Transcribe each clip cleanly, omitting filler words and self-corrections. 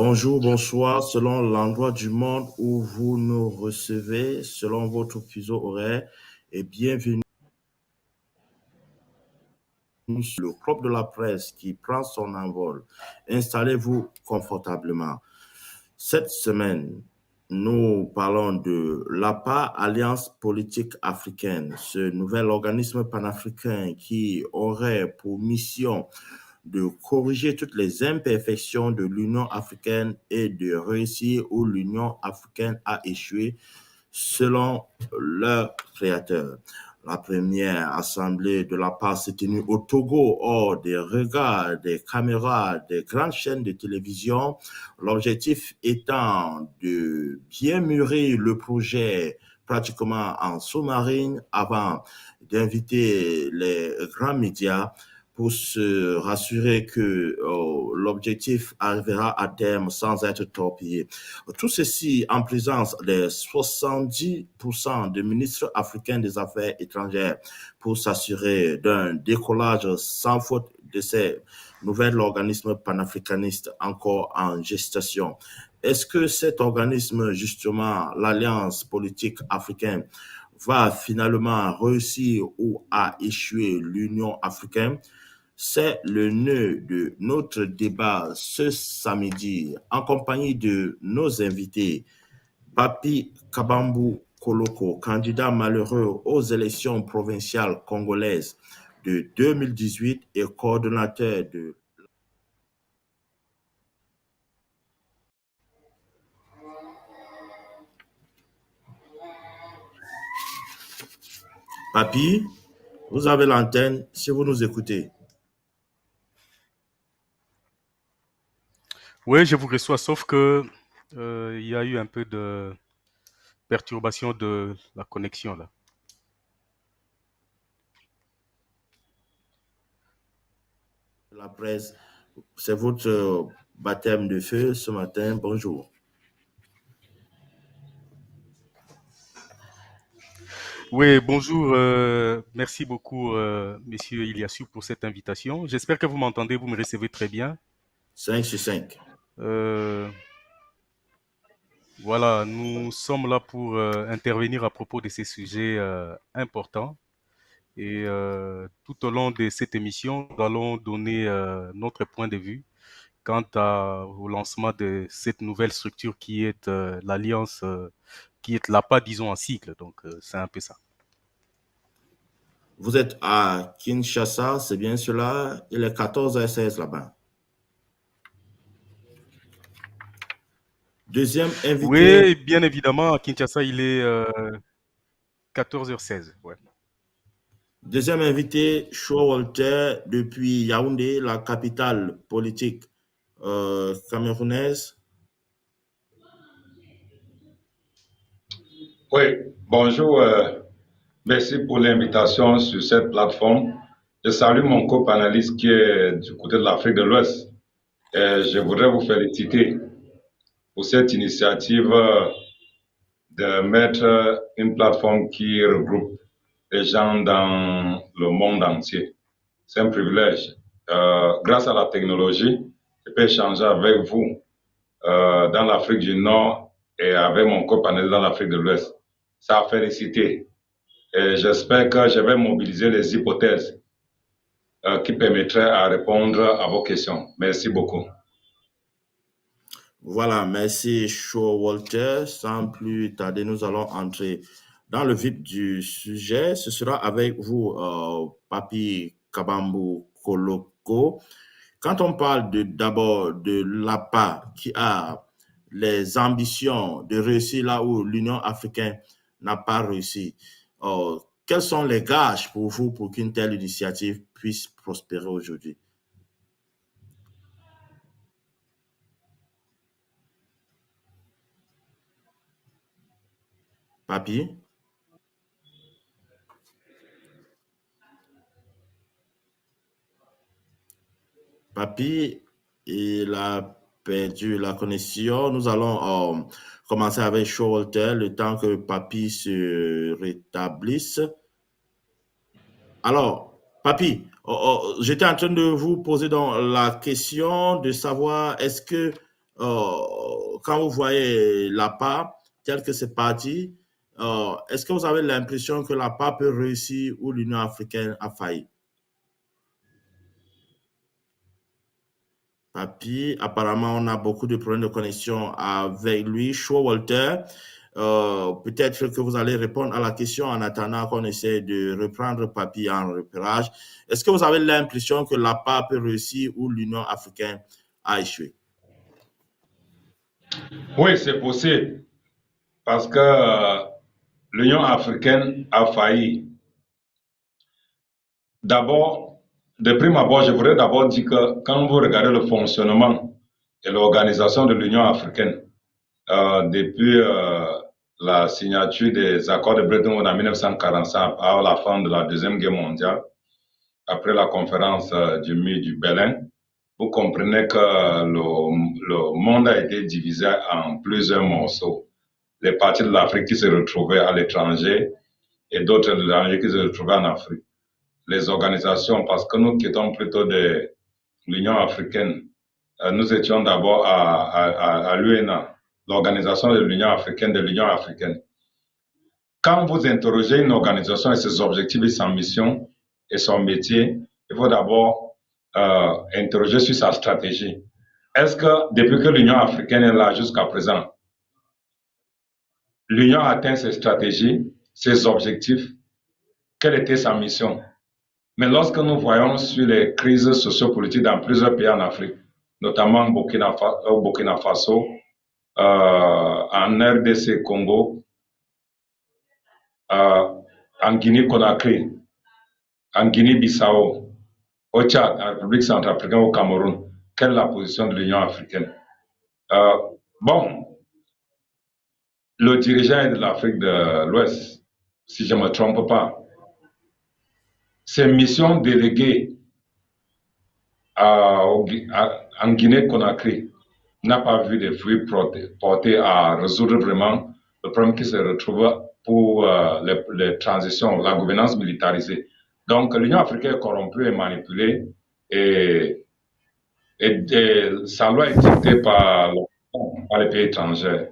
Bonjour, bonsoir, selon l'endroit du monde où vous nous recevez, selon votre fuseau horaire, et bienvenue sur le club de la presse qui prend son envol. Installez-vous confortablement. Cette semaine, nous parlons de l'APA, Alliance politique africaine, ce nouvel organisme panafricain qui aurait pour mission de corriger toutes les imperfections de l'Union africaine et de réussir où l'Union africaine a échoué selon leur créateur. La première assemblée de la part s'est tenue au Togo hors des regards des caméras des grandes chaînes de télévision. L'objectif étant de bien mûrir le projet pratiquement en sous-marine avant d'inviter les grands médias pour se rassurer que l'objectif arrivera à terme sans être torpillé. Tout ceci en présence des 70% des ministres africains des Affaires étrangères pour s'assurer d'un décollage sans faute de ces nouvel organisme panafricaniste encore en gestation. Est-ce que cet organisme, justement, l'Alliance politique africaine, va finalement réussir ou a échoué l'Union africaine? C'est le nœud de notre débat ce samedi en compagnie de nos invités. Papi Kabambu Koloko, candidat malheureux aux élections provinciales congolaises de 2018 et coordonnateur de... Papi, vous avez l'antenne si vous nous écoutez. Oui, je vous reçois, sauf que il y a eu un peu de perturbation de la connexion là. La presse, c'est votre baptême de feu ce matin. Bonjour. Oui, bonjour, merci beaucoup, Monsieur Iliassou, pour cette invitation. J'espère que vous m'entendez, vous me recevez très bien. 5 sur 5. Euh, voilà, nous sommes là pour intervenir à propos de ces sujets importants. Et tout au long de cette émission, nous allons donner notre point de vue au lancement de cette nouvelle structure qui est l'Alliance, qui est l'APA, disons, en cycle. Donc, c'est un peu ça. Vous êtes à Kinshasa, c'est bien cela. Il est 14h16 là-bas. Deuxième invité, Oui, bien évidemment, à Kinshasa, il est 14h16. Ouais. deuxième invité, Shaw Walter depuis Yaoundé, la capitale politique camerounaise. Oui, bonjour. Merci pour l'invitation sur cette plateforme. Je salue mon co-panéliste qui est du côté de l'Afrique de l'Ouest. Et je voudrais vous féliciter pour cette initiative de mettre une plateforme qui regroupe les gens dans le monde entier. C'est un privilège. Grâce à la technologie, je peux échanger avec vous dans l'Afrique du Nord et avec mon co-panéliste dans l'Afrique de l'Ouest. Ça a félicité. Et j'espère que je vais mobiliser les hypothèses qui permettraient à répondre à vos questions. Merci beaucoup. Voilà, merci Shaw Walter. Sans plus tarder, nous allons entrer dans le vif du sujet. Ce sera avec vous, Papi Kabambu Koloko. Quand on parle d'abord de l'APA qui a les ambitions de réussir là où l'Union africaine n'a pas réussi, quels sont les gages pour vous pour qu'une telle initiative puisse prospérer aujourd'hui? Papi? Papi, il a perdu la connexion. Nous allons commencer avec Showalter le temps que Papi se rétablisse. Alors, Papi, j'étais en train de vous poser donc la question de savoir est-ce que quand vous voyez l'APA tel que c'est parti, est-ce que vous avez l'impression que l'APA peut réussir où l'Union africaine a failli? Papi, apparemment, on a beaucoup de problèmes de connexion avec lui. Shaw Walter, peut-être que vous allez répondre à la question en attendant qu'on essaie de reprendre Papi en repérage. Est-ce que vous avez l'impression que l'APA peut réussir où l'Union africaine a échoué? Oui, c'est possible parce que l'Union africaine a failli. D'abord, de prime abord, je voudrais d'abord dire que quand vous regardez le fonctionnement et l'organisation de l'Union africaine, depuis la signature des accords de Bretton Woods en 1945, à la fin de la Deuxième Guerre mondiale, après la conférence du mur du Berlin, vous comprenez que le monde a été divisé en plusieurs morceaux. Les parties de l'Afrique qui se retrouvaient à l'étranger et d'autres de l'étranger qui se retrouvaient en Afrique. Les organisations, parce que nous qui étions plutôt de l'Union africaine, nous étions d'abord à l'UNA, l'organisation de l'Union africaine, Quand vous interrogez une organisation et ses objectifs et sa mission et son métier, il faut d'abord interroger sur sa stratégie. Est-ce que depuis que l'Union africaine est là jusqu'à présent, l'Union a atteint ses stratégies, ses objectifs? Quelle était sa mission? Mais lorsque nous voyons sur les crises sociopolitiques dans plusieurs pays en Afrique, notamment au Burkina Faso, en RDC Congo, en Guinée-Conakry, en Guinée-Bissau, au Tchad, en République centrafricaine, au Cameroun, quelle est la position de l'Union africaine? Bon, le dirigeant est de l'Afrique de l'Ouest, si je ne me trompe pas. Ses missions déléguées en Guinée-Conakry n'a pas vu des fruits portés à résoudre vraiment le problème qui se retrouve pour les transitions, la gouvernance militarisée. Donc, l'Union africaine est corrompue et manipulée et sa loi est dictée par les pays étrangers.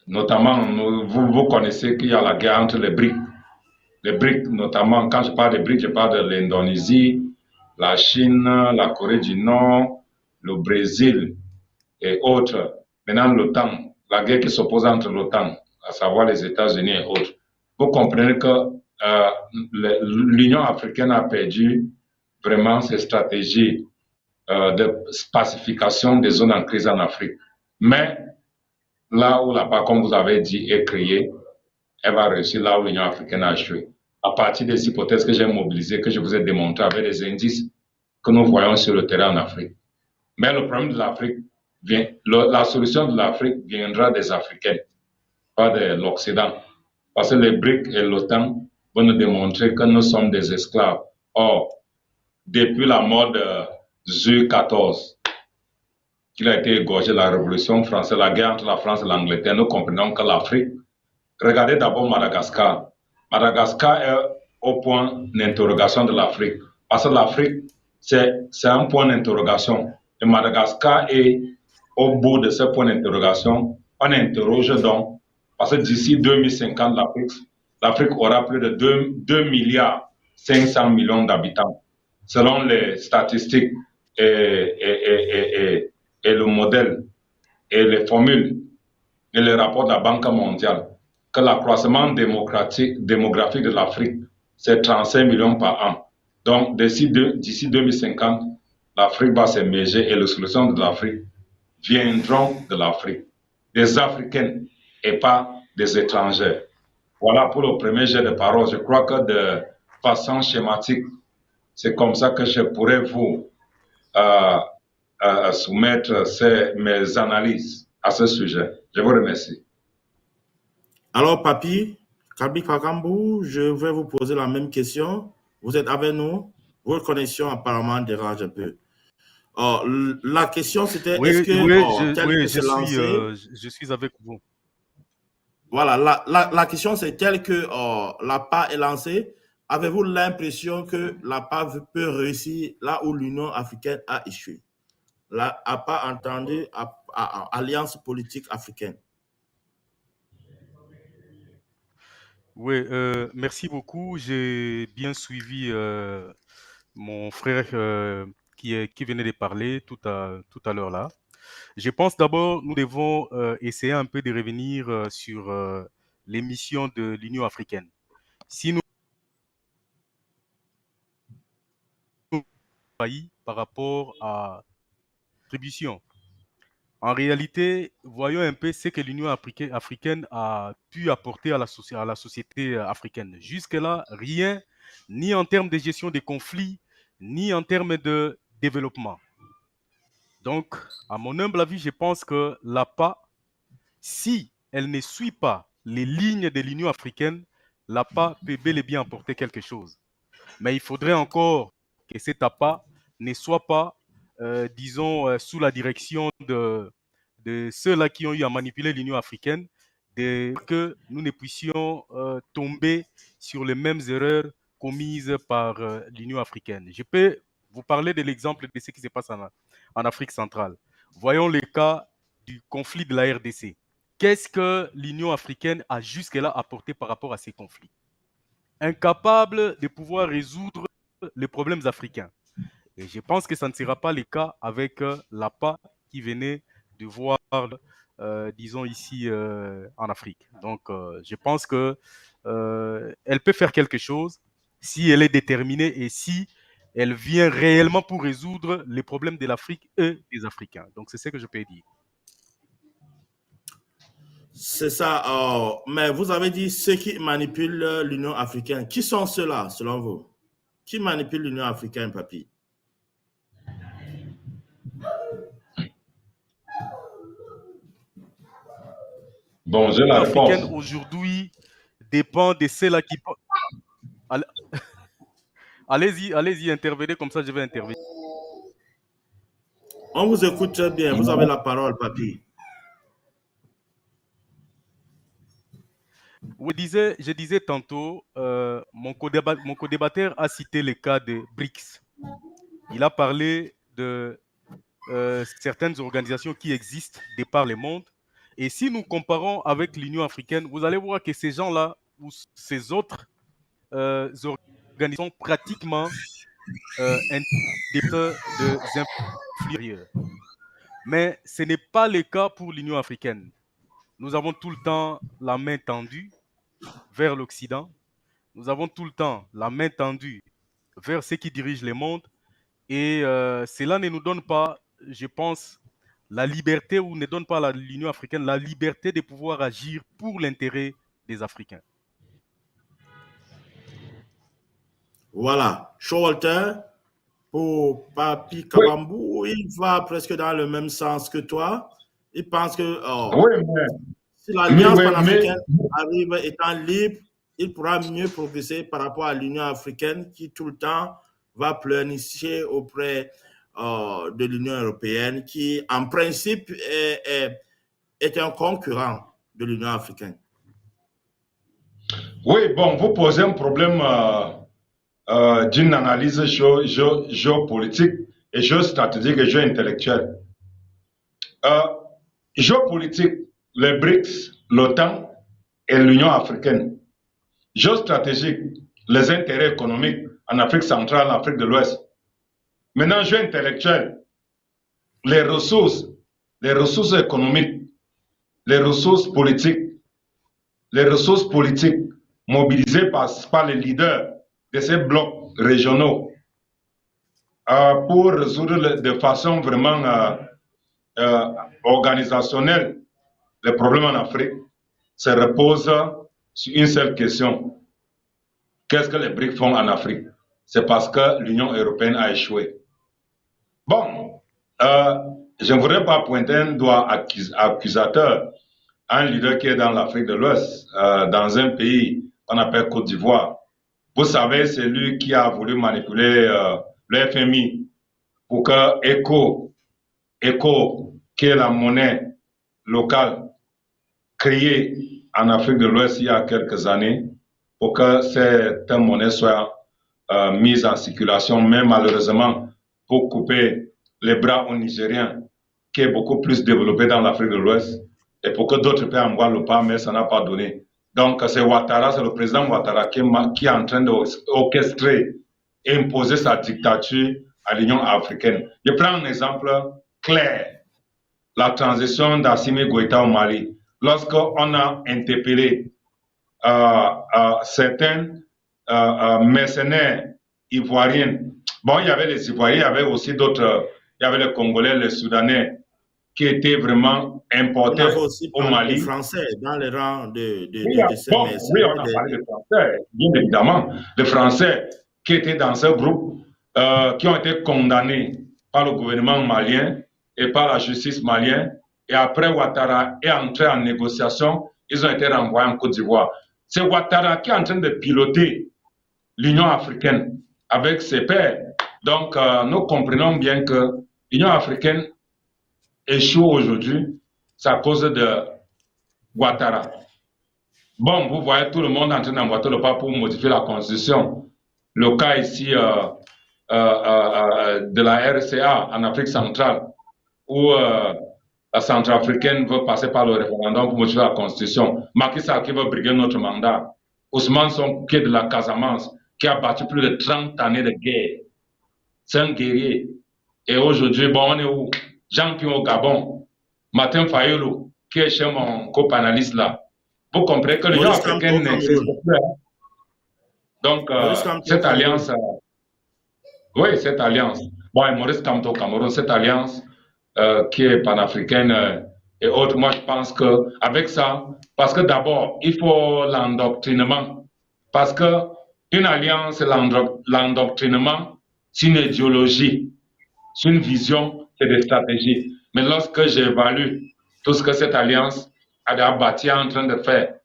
Notamment, vous connaissez qu'il y a la guerre entre les BRICS. Les BRICS, notamment, quand je parle des BRICS, je parle de l'Indonésie, la Chine, la Corée du Nord, le Brésil et autres. Maintenant, l'OTAN, la guerre qui s'oppose entre l'OTAN, à savoir les États-Unis et autres. Vous comprenez que l'Union africaine a perdu vraiment ses stratégies de pacification des zones en crise en Afrique. Mais là où la PAC, comme vous avez dit, est créée, elle va réussir là où l'Union africaine a échoué. À partir des hypothèses que j'ai mobilisées, que je vous ai démontrées avec des indices que nous voyons sur le terrain en Afrique. Mais le problème de l'Afrique la solution de l'Afrique viendra des Africains, pas de l'Occident. Parce que les BRICS et l'OTAN vont nous démontrer que nous sommes des esclaves. Or, depuis la mort de Jules XIV, qu'il a été égorgé, la Révolution française, la guerre entre la France et l'Angleterre, nous comprenons que l'Afrique, regardez d'abord Madagascar. Madagascar est au point d'interrogation de l'Afrique. Parce que l'Afrique, c'est un point d'interrogation. Et Madagascar est au bout de ce point d'interrogation. On interroge donc, parce que d'ici 2050, l'Afrique aura plus de 2 milliards 500 millions d'habitants. Selon les statistiques et le modèle et les formules et les rapports de la Banque mondiale, que l'accroissement démographique de l'Afrique, c'est 35 millions par an. Donc, d'ici 2050, l'Afrique va s'émerger et les solutions de l'Afrique viendront de l'Afrique, des Africains et pas des étrangers. Voilà pour le premier jet de parole. Je crois que de façon schématique, c'est comme ça que je pourrais vous soumettre mes analyses à ce sujet. Je vous remercie. Alors, Papi, Kabi Kakambu, je vais vous poser la même question. Vous êtes avec nous? Votre connexion apparemment dérange un peu. La question c'était est-ce que je suis avec vous. Voilà, la question c'est telle que l'APA est lancée. Avez-vous l'impression que l'APA peut réussir là où l'Union africaine a échoué? n'a pas entendu Alliance politique africaine. Oui, merci beaucoup. J'ai bien suivi mon frère qui venait de parler tout à l'heure là. Je pense d'abord, nous devons essayer un peu de revenir sur les missions de l'Union africaine. Si nous failli par rapport à l'attribution, en réalité, voyons un peu ce que l'Union africaine a pu apporter à la société africaine. Jusque-là, rien, ni en termes de gestion des conflits, ni en termes de développement. Donc, à mon humble avis, je pense que l'APA, si elle ne suit pas les lignes de l'Union africaine, l'APA peut bel et bien apporter quelque chose. Mais il faudrait encore que cet APA ne soit pas, disons, sous la direction de ceux-là qui ont eu à manipuler l'Union africaine, que nous ne puissions tomber sur les mêmes erreurs commises par l'Union africaine. Je peux vous parler de l'exemple de ce qui se passe en Afrique centrale. Voyons le cas du conflit de la RDC. Qu'est-ce que l'Union africaine a jusque-là apporté par rapport à ces conflits? Incapable de pouvoir résoudre les problèmes africains. Et je pense que ça ne sera pas le cas avec l'APA qui venait de voir, disons, ici en Afrique. Donc, je pense que elle peut faire quelque chose si elle est déterminée et si elle vient réellement pour résoudre les problèmes de l'Afrique et des Africains. Donc, c'est ce que je peux dire. C'est ça. Mais vous avez dit ceux qui manipulent l'Union africaine. Qui sont ceux-là, selon vous? Qui manipule l'Union africaine, Papy? Bon, j'ai la réponse. L'Union africaine aujourd'hui dépend de ceux-là qui... Allez-y, intervenez, comme ça je vais intervenir. On vous écoute très bien. Vous avez la parole, Papy. Oui, je disais tantôt, mon co-débatteur a cité le cas de BRICS. Il a parlé de certaines organisations qui existent de par le monde. Et si nous comparons avec l'Union africaine, vous allez voir que ces gens-là ou ces autres organisations sont pratiquement indépendants des influences. Mais ce n'est pas le cas pour l'Union africaine. Nous avons tout le temps la main tendue vers l'Occident. Nous avons tout le temps la main tendue vers ceux qui dirigent le monde. Et cela ne nous donne pas, je pense, la liberté ou ne donne pas à l'Union africaine la liberté de pouvoir agir pour l'intérêt des Africains. Voilà. Showalter, pour Papi Kabambou, il va presque dans le même sens que toi. Il pense que si l'Alliance panafricaine arrive étant libre, il pourra mieux progresser par rapport à l'Union africaine qui tout le temps va pleurnicher auprès de l'Union européenne qui, en principe, est un concurrent de l'Union africaine. Oui, bon, vous posez un problème d'une analyse géopolitique et géostratégique et géointellectuelle. Géopolitique, les BRICS, l'OTAN et l'Union africaine. Géostratégique, les intérêts économiques en Afrique centrale, en Afrique de l'Ouest. Maintenant, géointellectuel, les ressources économiques, les ressources politiques mobilisées par les leaders de ces blocs régionaux pour résoudre de façon vraiment organisationnelle les problèmes en Afrique, se repose sur une seule question. Qu'est-ce que les BRICS font en Afrique? C'est parce que l'Union européenne a échoué. Bon, je ne voudrais pas pointer un doigt accusateur à un leader qui est dans l'Afrique de l'Ouest, dans un pays qu'on appelle Côte d'Ivoire. Vous savez, c'est lui qui a voulu manipuler le FMI pour que ECO, qui est la monnaie locale créée en Afrique de l'Ouest il y a quelques années, pour que cette monnaie soit mise en circulation, mais malheureusement, pour couper les bras aux Nigériens, qui est beaucoup plus développé dans l'Afrique de l'Ouest, et pour que d'autres pays en voient le pas, mais ça n'a pas donné. Donc, c'est Ouattara, c'est le président Ouattara qui est en train d'orchestrer et imposer sa dictature à l'Union africaine. Je prends un exemple clair. La transition d'Assimi Goïta au Mali. Lorsqu'on a interpellé certains mercenaires ivoiriens, bon, il y avait les Ivoiriens, il y avait aussi d'autres, il y avait les Congolais, les Soudanais, qui étaient vraiment importés au Mali. Les Français dans les rangs de ces bon, mercenaires. Oui, on a parlé des Français, bien évidemment. Les Français qui étaient dans ce groupe, qui ont été condamnés par le gouvernement malien et par la justice malienne. Et après, Ouattara est entré en négociation. Ils ont été renvoyés en Côte d'Ivoire. C'est Ouattara qui est en train de piloter l'Union africaine avec ses pairs. Donc, nous comprenons bien que l'Union africaine échoue aujourd'hui. C'est à cause de Ouattara. Bon, vous voyez tout le monde en train d'emboîter le pas pour modifier la Constitution. Le cas ici de la RCA en Afrique centrale, où la Centrafricaine veut passer par le référendum pour modifier la Constitution. Macky Sall qui veut briguer notre mandat. Ousmane Sonko qui est de la Casamance, qui a battu plus de 30 années de guerre. C'est un guerrier. Et aujourd'hui, bon, on est où? Jean-Pierre au Gabon. Martin Fayulu, qui est chez mon co-panaliste là. Vous comprenez que l'Union africaine n'existe plus. Donc, cette alliance, oui, cette alliance. Bon, Maurice Kamto au Cameroun, cette alliance qui est panafricaine et autres, moi je pense qu'avec ça, parce que d'abord, il faut l'endoctrinement. Parce qu'une alliance, l'endoctrinement, c'est une idéologie, c'est une vision, c'est des stratégies. Mais lorsque j'évalue tout ce que cette alliance Bati est en train de faire,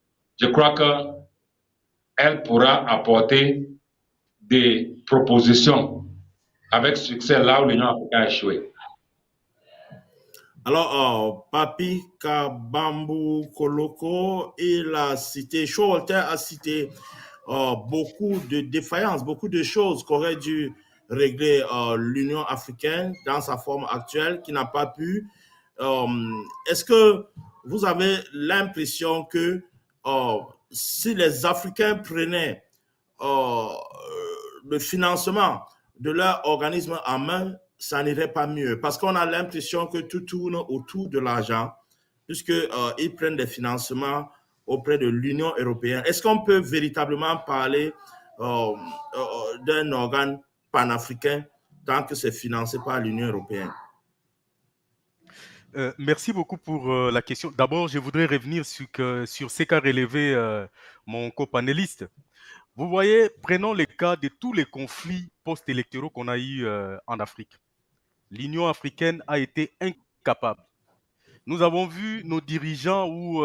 je crois qu'elle pourra apporter des propositions avec succès là où l'Union africaine a échoué. Alors, Papi Kabambu Koloko, il a cité, Showalter a cité beaucoup de défaillances, beaucoup de choses qu'aurait dû régler l'Union africaine dans sa forme actuelle, qui n'a pas pu. Est-ce que vous avez l'impression que si les Africains prenaient le financement de leur organisme en main, ça n'irait pas mieux? Parce qu'on a l'impression que tout tourne autour de l'argent, puisqu'ils prennent des financements auprès de l'Union européenne. Est-ce qu'on peut véritablement parler d'un organe panafricain tant que c'est financé par l'Union européenne? Merci beaucoup pour la question. D'abord, je voudrais revenir sur ce qu'a relevé mon copanéliste. Vous voyez, prenons le cas de tous les conflits post-électoraux qu'on a eus en Afrique. L'Union africaine a été incapable. Nous avons vu nos dirigeants ou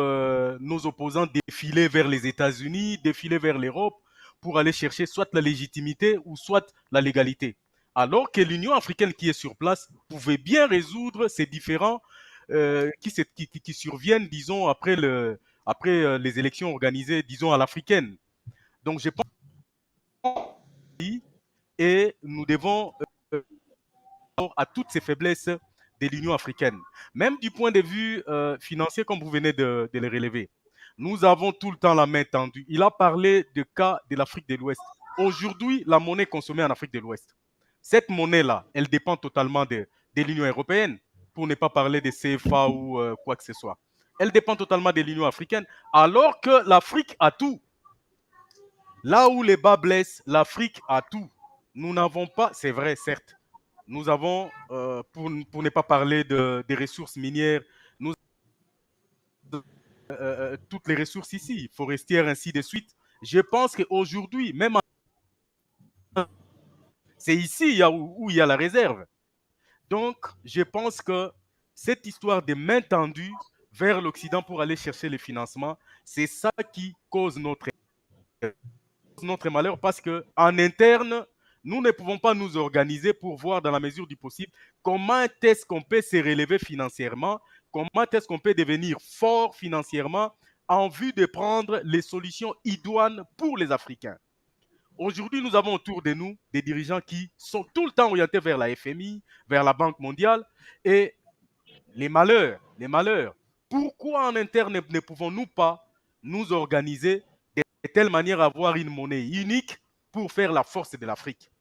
nos opposants défiler vers les États-Unis, défiler vers l'Europe pour aller chercher soit la légitimité ou soit la légalité. Alors que l'Union africaine qui est sur place pouvait bien résoudre ces différends qui surviennent, disons, après les élections organisées, disons, à l'africaine. Donc, je pense et nous devons à toutes ces faiblesses de l'Union africaine. Même du point de vue financier, comme vous venez de le relever, nous avons tout le temps la main tendue. Il a parlé du cas de l'Afrique de l'Ouest. Aujourd'hui, la monnaie consommée en Afrique de l'Ouest, cette monnaie-là, elle dépend totalement de l'Union européenne, pour ne pas parler de CFA ou quoi que ce soit. Elle dépend totalement de l'Union africaine, alors que l'Afrique a tout. Là où les bas blessent, l'Afrique a tout. Nous n'avons pas, c'est vrai, certes, nous avons, pour ne pas parler des ressources minières, nous toutes les ressources ici, forestières, ainsi de suite. Je pense qu'aujourd'hui, même c'est ici où il y a la réserve. Donc, je pense que cette histoire de main tendue vers l'Occident pour aller chercher le financement, c'est ça qui cause notre malheur, parce qu'en interne, nous ne pouvons pas nous organiser pour voir dans la mesure du possible comment est-ce qu'on peut se relever financièrement, comment est-ce qu'on peut devenir fort financièrement en vue de prendre les solutions idoines pour les Africains. Aujourd'hui, nous avons autour de nous des dirigeants qui sont tout le temps orientés vers la FMI, vers la Banque mondiale. Et les malheurs, pourquoi en interne ne pouvons-nous pas nous organiser de telle manière à avoir une monnaie unique pour faire la force de l'Afrique?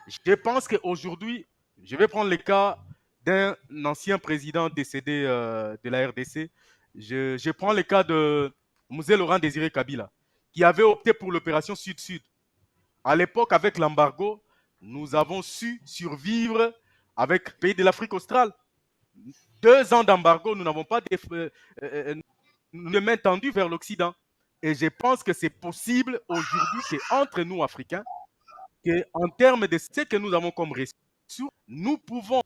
Je pense qu'aujourd'hui, je vais prendre le cas d'un ancien président décédé de la RDC. Je prends le cas de Mzee Laurent Désiré Kabila, qui avait opté pour l'opération Sud-Sud. À l'époque, avec l'embargo, nous avons su survivre avec le pays de l'Afrique australe. 2 ans d'embargo, nous n'avons pas de main tendue vers l'Occident. Et je pense que c'est possible aujourd'hui qu'entre nous, Africains, qu'en termes de ce que nous avons comme ressources, nous pouvons,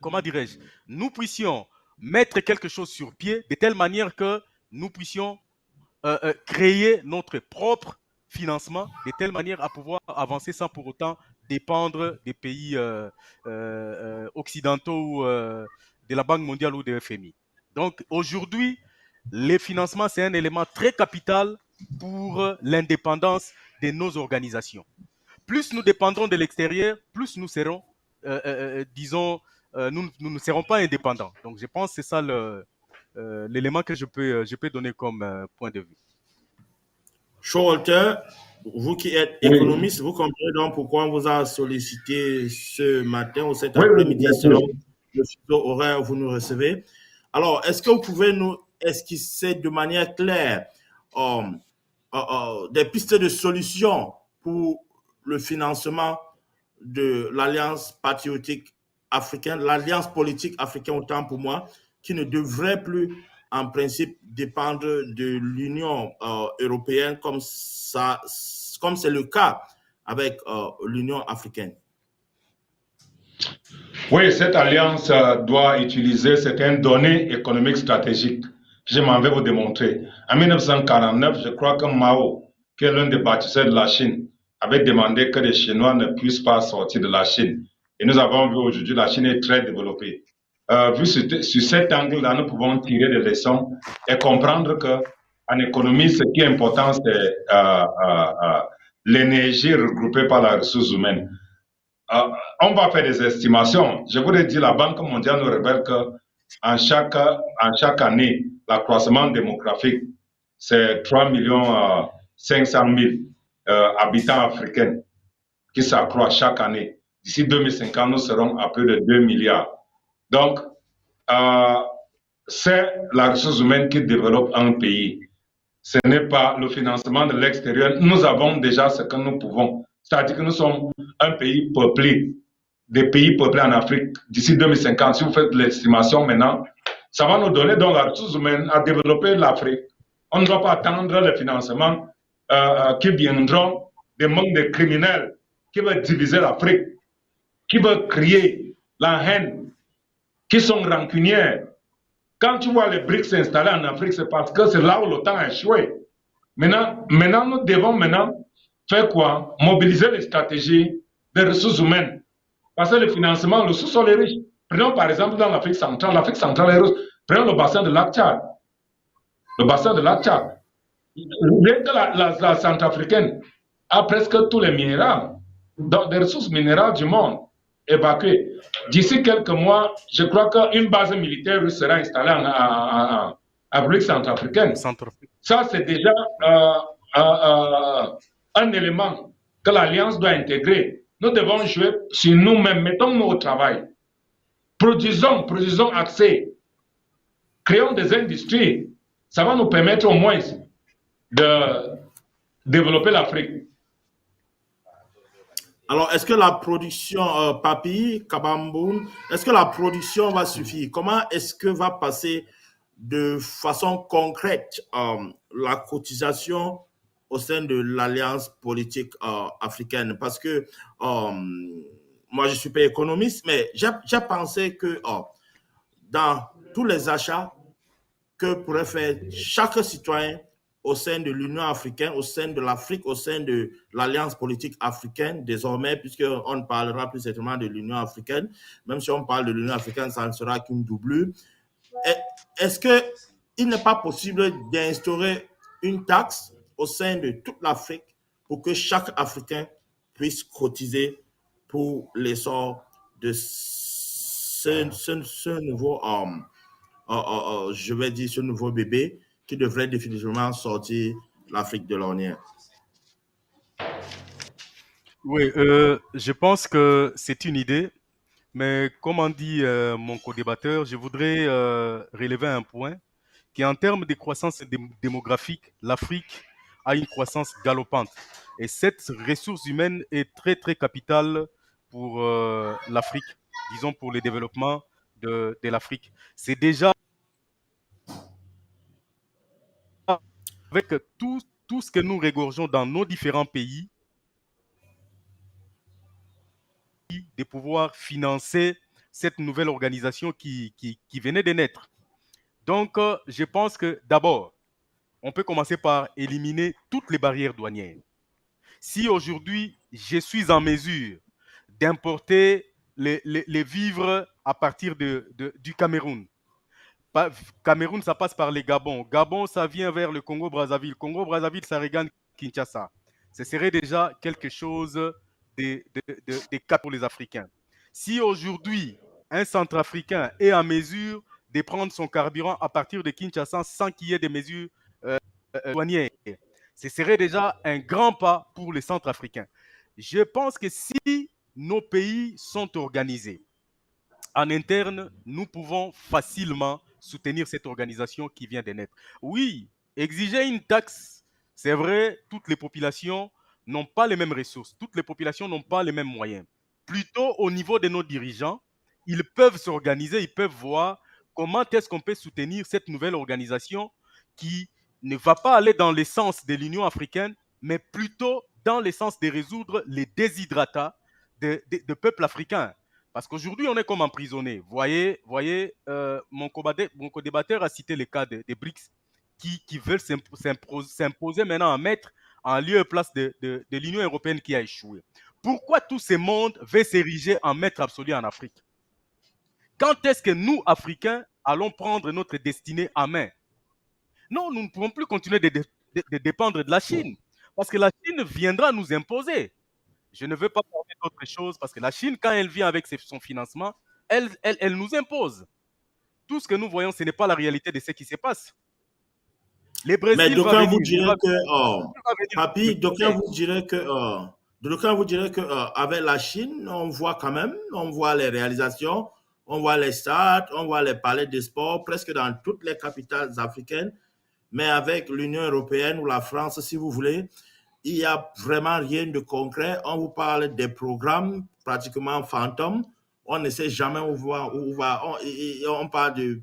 comment dirais-je, nous puissions mettre quelque chose sur pied de telle manière que nous puissions créer notre propre financement de telle manière à pouvoir avancer sans pour autant dépendre des pays occidentaux ou de la Banque mondiale ou de FMI. Donc aujourd'hui, les financements, c'est un élément très capital pour l'indépendance de nos organisations. Plus nous dépendrons de l'extérieur, plus nous serons, disons, nous ne serons pas indépendants. Donc je pense que c'est ça l'élément que je peux donner comme point de vue. Walter, vous qui êtes économiste, vous comprenez donc pourquoi on vous a sollicité ce matin ou cet après-midi selon le fuseau horaire où vous nous recevez. Alors, est-ce que vous pouvez nous esquisser de manière claire des pistes de solutions pour le financement de l'Alliance patriotique africaine, l'Alliance politique africaine autant pour moi, qui ne devrait plus en principe dépendre de l'Union européenne comme c'est le cas avec l'Union africaine? Oui, cette alliance doit utiliser certaines données économiques stratégiques. Je m'en vais vous démontrer. En 1949, je crois que Mao, qui est l'un des bâtisseurs de la Chine, avait demandé que les Chinois ne puissent pas sortir de la Chine. Et nous avons vu aujourd'hui la Chine est très développée. Vu sur cet angle-là, nous pouvons tirer des leçons et comprendre qu'en économie, ce qui est important, c'est l'énergie regroupée par la ressource humaine. On va faire des estimations. Je vous l'ai dit, la Banque mondiale nous révèle qu'en chaque année, l'accroissement démographique, c'est 3 500 000 habitants africains qui s'accroît chaque année. D'ici 2050, nous serons à plus de 2 milliards. Donc, c'est la ressource humaine qui développe un pays. Ce n'est pas le financement de l'extérieur. Nous avons déjà ce que nous pouvons. C'est-à-dire que nous sommes un pays peuplé, des pays peuplés en Afrique. D'ici 2050, si vous faites l'estimation maintenant, ça va nous donner donc la ressource humaine à développer l'Afrique. On ne doit pas attendre les financements qui viendront des manques de criminels qui veulent diviser l'Afrique, qui veulent créer la haine, qui sont rancunières. Quand tu vois les BRICS s'installer en Afrique, c'est parce que c'est là où l'OTAN a échoué. Maintenant, nous devons faire quoi? Mobiliser les stratégies des ressources humaines. Parce que le financement, le sous-sol est riche. Prenons par exemple dans l'Afrique centrale. L'Afrique centrale est riche. Prenons le bassin de lac Tchad. Le bassin de lac Tchad. Rien que la Centrafricaine a presque tous les minéraux, donc des ressources minérales du monde évacuées. D'ici quelques mois, je crois qu'une base militaire russe sera installée en République centrafricaine. Ça, c'est déjà un élément que l'Alliance doit intégrer. Nous devons jouer sur nous-mêmes, mettons-nous au travail. Produisons accès. Créons des industries. Ça va nous permettre au moins de développer l'Afrique. Alors, est-ce que la production, Papi, Kabamboun, est-ce que la production va suffire? Comment est-ce que va passer de façon concrète la cotisation au sein de l'Alliance politique africaine? Parce que moi, je ne suis pas économiste, mais j'ai pensé que dans tous les achats que pourrait faire chaque citoyen au sein de l'Union africaine, au sein de l'Afrique, au sein de l'Alliance politique africaine, désormais, puisqu'on ne parlera plus certainement de l'Union africaine, même si on parle de l'Union africaine, ça ne sera qu'une doublure. Est-ce qu'il n'est pas possible d'instaurer une taxe au sein de toute l'Afrique pour que chaque Africain puisse cotiser pour l'essor de ce nouveau, je vais dire, ce nouveau bébé qui devrait définitivement sortir l'Afrique de l'ornière. Oui, je pense que c'est une idée, mais comme on dit mon co-débatteur, je voudrais relever un point qui en termes de croissance démographique, l'Afrique a une croissance galopante. Et cette ressource humaine est très, très capitale pour l'Afrique, disons pour le développement de l'Afrique. C'est déjà avec tout ce que nous régorgeons dans nos différents pays, de pouvoir financer cette nouvelle organisation qui venait de naître. Donc, je pense que d'abord, on peut commencer par éliminer toutes les barrières douanières. Si aujourd'hui, je suis en mesure d'importer les vivres à partir du Cameroun, Cameroun, ça passe par les Gabon. Gabon, ça vient vers le Congo-Brazzaville. Congo-Brazzaville, ça regagne Kinshasa. Ce serait déjà quelque chose de cas pour les Africains. Si aujourd'hui, un Centrafricain est en mesure de prendre son carburant à partir de Kinshasa sans qu'il y ait des mesures douanières, ce serait déjà un grand pas pour les Centrafricains. Je pense que si nos pays sont organisés, en interne, nous pouvons facilement soutenir cette organisation qui vient de naître. Oui, exiger une taxe, c'est vrai, toutes les populations n'ont pas les mêmes ressources, toutes les populations n'ont pas les mêmes moyens. Plutôt au niveau de nos dirigeants, ils peuvent s'organiser, ils peuvent voir comment est-ce qu'on peut soutenir cette nouvelle organisation qui ne va pas aller dans le sens de l'Union africaine, mais plutôt dans le sens de résoudre les déshydratats de peuples africains. Parce qu'aujourd'hui, on est comme emprisonné. Voyez, mon co-débatteur a cité le cas des BRICS qui veulent s'imposer maintenant en maître en lieu et place de l'Union européenne qui a échoué. Pourquoi tout ce monde veut s'ériger en maître absolu en Afrique? Quand est-ce que nous, Africains, allons prendre notre destinée en main? Non, nous ne pouvons plus continuer de dépendre de la Chine. Parce que la Chine viendra nous imposer. Je ne veux pas parler d'autre chose parce que la Chine, quand elle vient avec son financement, elle nous impose. Tout ce que nous voyons, ce n'est pas la réalité de ce qui se passe. Les Brésil mais d'aucuns vous diraient que, Papi, d'aucuns vous diraient que, avec la Chine, on voit quand même, on voit les réalisations, on voit les stades, on voit les palais de sport presque dans toutes les capitales africaines. Mais avec l'Union européenne ou la France, si vous voulez, il n'y a vraiment rien de concret. On vous parle des programmes pratiquement fantômes. On ne sait jamais où va. On parle de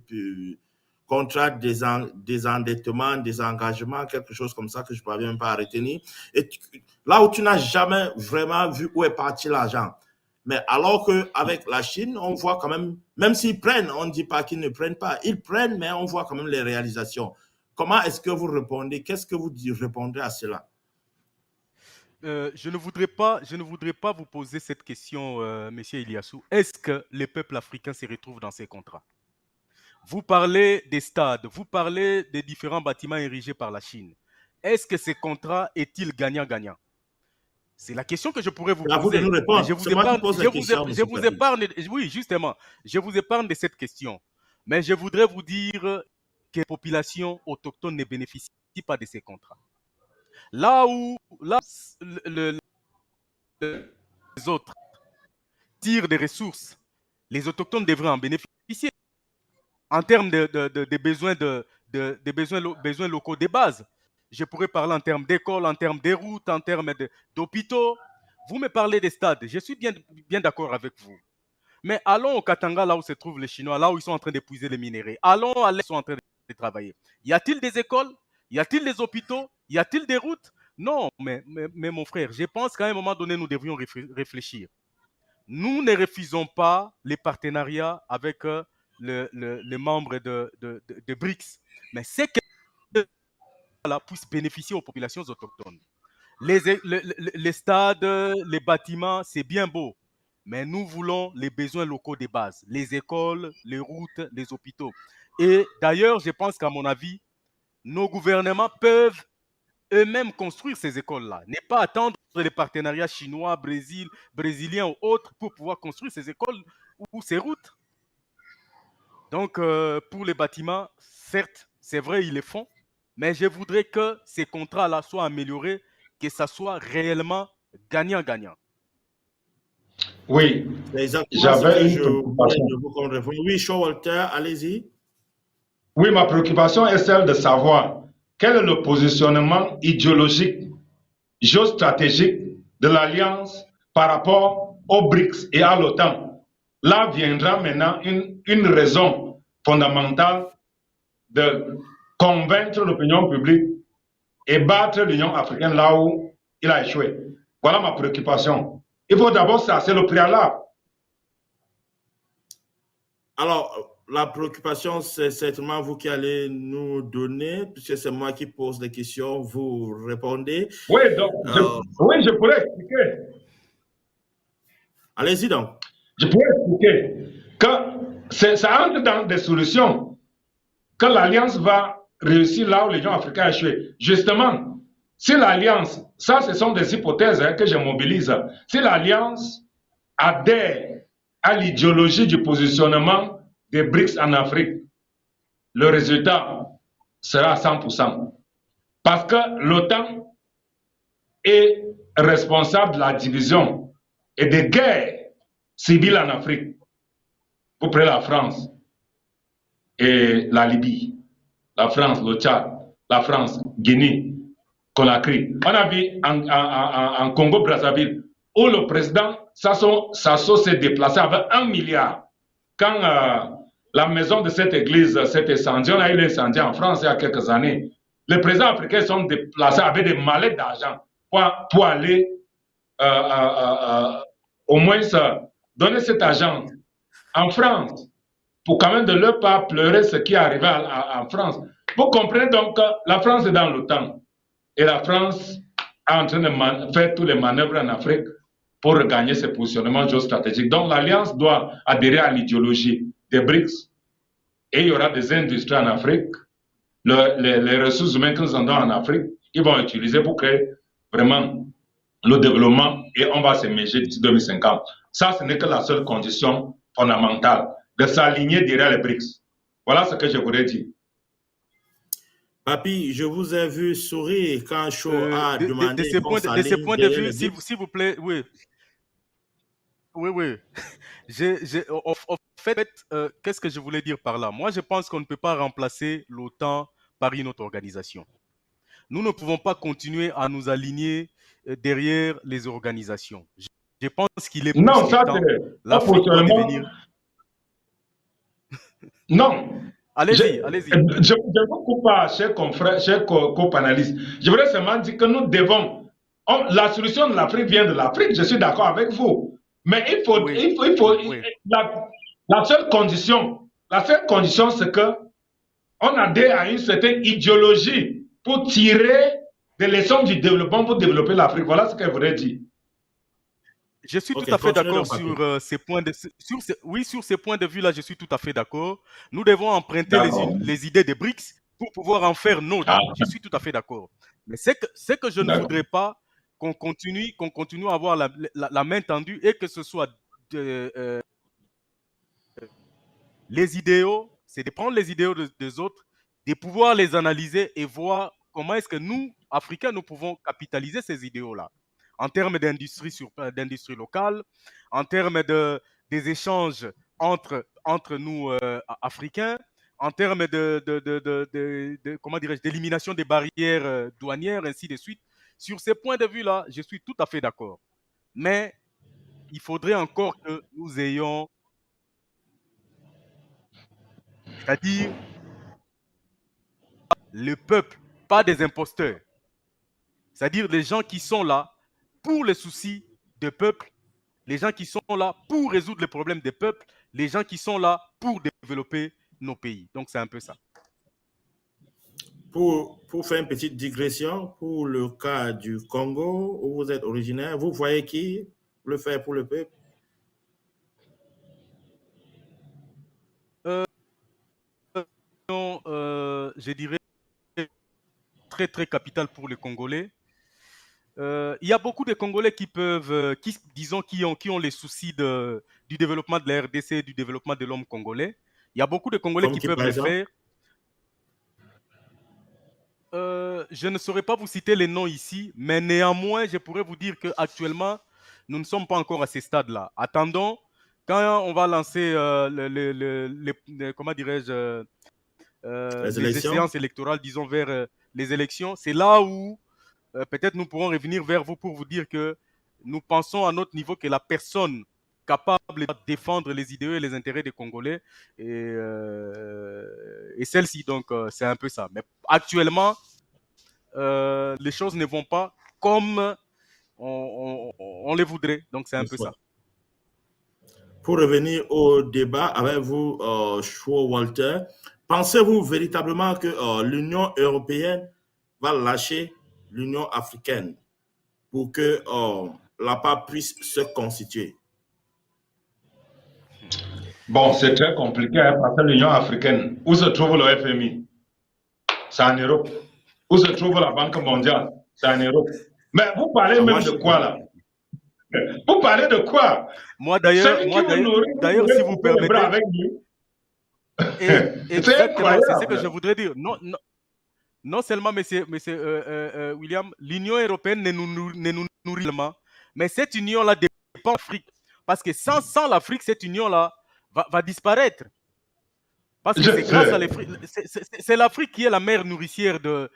contrat des endettements, des engagements, quelque chose comme ça que je ne parviens même pas à retenir. Et là où tu n'as jamais vraiment vu où est parti l'argent. Mais alors qu'avec la Chine, on voit quand même s'ils prennent, on ne dit pas qu'ils ne prennent pas. Ils prennent, mais on voit quand même les réalisations. Comment est-ce que vous répondez? Qu'est-ce que vous répondez à cela? Je ne voudrais pas vous poser cette question, Monsieur Iliassou. Est-ce que les peuples africains se retrouvent dans ces contrats? Vous parlez des stades, vous parlez des différents bâtiments érigés par la Chine. Est-ce que ces contrats est-il gagnant-gagnant? C'est la question que je pourrais vous poser. À vous de nous répondre. Oui, justement, je vous épargne de cette question. Mais je voudrais vous dire que les populations autochtones ne bénéficient pas de ces contrats. Là où les autres tirent des ressources, les autochtones devraient en bénéficier en termes de besoins locaux de base. Je pourrais parler en termes d'écoles, en termes de routes, en termes d'hôpitaux. Vous me parlez des stades, je suis bien d'accord avec vous. Mais allons au Katanga, là où se trouvent les Chinois, là où ils sont en train d'épuiser les minéraux. Allons à l'est, ils sont en train de travailler. Y a-t-il des écoles? Y a-t-il des hôpitaux? Y a-t-il des routes? Non, mais mon frère, je pense qu'à un moment donné, nous devrions réfléchir. Nous ne refusons pas les partenariats avec les membres de BRICS. Mais c'est que là puisse bénéficier aux populations autochtones. Les stades, les bâtiments, c'est bien beau. Mais nous voulons les besoins locaux de base, les écoles, les routes, les hôpitaux. Et d'ailleurs, je pense qu'à mon avis, nos gouvernements peuvent eux-mêmes construire ces écoles-là, n'est pas attendre les partenariats chinois, brésiliens ou autres pour pouvoir construire ces écoles ou ces routes. Donc, pour les bâtiments, certes, c'est vrai, ils les font, mais je voudrais que ces contrats-là soient améliorés, que ça soit réellement gagnant-gagnant. Oui, c'est exactement ce que je voulais de vous répondre. Oui, Walter, allez-y. Oui, ma préoccupation est celle de savoir quel est le positionnement idéologique, géostratégique de l'Alliance par rapport aux BRICS et à l'OTAN. Là viendra maintenant une raison fondamentale de convaincre l'opinion publique et battre l'Union africaine là où il a échoué. Voilà ma préoccupation. Il faut d'abord ça, c'est le préalable. Alors, la préoccupation, c'est certainement vous qui allez nous donner, puisque c'est moi qui pose les questions, vous répondez. Oui, donc, je pourrais expliquer. Allez-y donc. Je pourrais expliquer que ça entre dans des solutions, que l'Alliance va réussir là où l'Union africaine a échoué. Justement, si l'Alliance, ça ce sont des hypothèses que je mobilise, si l'Alliance adhère à l'idéologie du positionnement des BRICS en Afrique, le résultat sera à 100%. Parce que l'OTAN est responsable de la division et des guerres civiles en Afrique. Vous prenez la France et la Libye, la France, le Tchad, la France, Guinée, Conakry. On a vu en Congo-Brazzaville où le président Sassou s'est déplacé avec 1 milliard. Quand la maison de cette église s'est incendiée, on a eu l'incendie en France il y a quelques années. Les présidents africains sont déplacés avec des mallettes d'argent pour aller au moins donner cet argent en France, pour quand même de ne pas pleurer ce qui est arrivé en France. Vous comprenez donc que la France est dans l'OTAN et la France est en train de faire tous les manœuvres en Afrique pour regagner ses positionnements géostratégiques. Donc l'Alliance doit adhérer à l'idéologie des BRICS et il y aura des industries en Afrique. Les ressources humaines que nous en donnons en Afrique, ils vont utiliser pour créer vraiment le développement et on va s'émerger d'ici 2050. Ça, ce n'est que la seule condition fondamentale de s'aligner derrière les BRICS. Voilà ce que je voudrais dire. Papi, je vous ai vu sourire quand Cho a demandé qu'on s'aligne. De ces points de vue, s'il vous plaît, oui. Oui. En fait, qu'est-ce que je voulais dire par là? Moi, je pense qu'on ne peut pas remplacer l'OTAN par une autre organisation. Nous ne pouvons pas continuer à nous aligner derrière les organisations. Je pense qu'il est plus que temps l'Afrique doit devenir... Non. Allez-y. Je ne vous coupe pas, chers confrères, chers co-panélistes. Je voudrais seulement dire que nous devons... la solution de l'Afrique vient de l'Afrique, je suis d'accord avec vous. Mais il faut... La seule condition, c'est que on adhère à une certaine idéologie pour tirer des leçons du développement, pour développer l'Afrique. Voilà ce qu'elle voudrait dire. Je suis tout à fait d'accord sur ces points sur ces points de vue-là, je suis tout à fait d'accord. Nous devons emprunter les idées des BRICS pour pouvoir en faire nôtre. Je suis tout à fait d'accord. Mais c'est que je ne voudrais pas qu'on continue à avoir la main tendue et que ce soit les idéaux, c'est de prendre les idéaux des autres, de pouvoir les analyser et voir comment est-ce que nous, Africains, nous pouvons capitaliser ces idéaux-là. En termes d'industrie locale, en termes des échanges entre nous, Africains, en termes comment dirais-je, d'élimination des barrières douanières, ainsi de suite. Sur ces points de vue-là, je suis tout à fait d'accord. Mais il faudrait encore que nous ayons, c'est-à-dire le peuple, pas des imposteurs. C'est-à-dire les gens qui sont là pour les soucis des peuples, les gens qui sont là pour résoudre les problèmes des peuples, les gens qui sont là pour développer nos pays. Donc, c'est un peu ça. Pour faire une petite digression, pour le cas du Congo, où vous êtes originaire, vous voyez qui le fait pour le peuple? Je dirais très, très capital pour les Congolais. Il y a beaucoup de Congolais qui peuvent, disons, qui ont les soucis du développement de la RDC, du développement de l'homme congolais. Il y a beaucoup de Congolais Comme qui qui, peuvent par le exemple? faire. Je ne saurais pas vous citer les noms ici, mais néanmoins, je pourrais vous dire qu'actuellement, nous ne sommes pas encore à ces stades-là. Attendons, quand on va lancer comment dirais-je, Les les élections? séances électorales, disons, vers les élections, c'est là où peut-être nous pourrons revenir vers vous pour vous dire que nous pensons à notre niveau que la personne capable de défendre les idéaux et les intérêts des Congolais et celle-ci. Donc, c'est un peu ça. Mais actuellement, les choses ne vont pas comme on les voudrait. Donc, c'est un peu ça. Pour revenir au débat avec vous, Chouo Walter, pensez-vous véritablement que l'Union européenne va lâcher l'Union africaine pour que la part puisse se constituer? Bon, c'est très compliqué parce que l'Union africaine, où se trouve le FMI? C'est en Europe. Où se trouve la Banque mondiale? C'est en Europe. Mais vous parlez même de quoi là? Vous parlez de quoi? Moi d'ailleurs, si vous permettez, avec nous. exactement, c'est ce que je voudrais dire. Non seulement, monsieur William, l'Union européenne ne nous nourrit pas, mais cette union-là dépend de l'Afrique. Parce que sans l'Afrique, cette union-là va disparaître. Parce que c'est grâce à l'Afrique. C'est l'Afrique qui est la mère nourricière de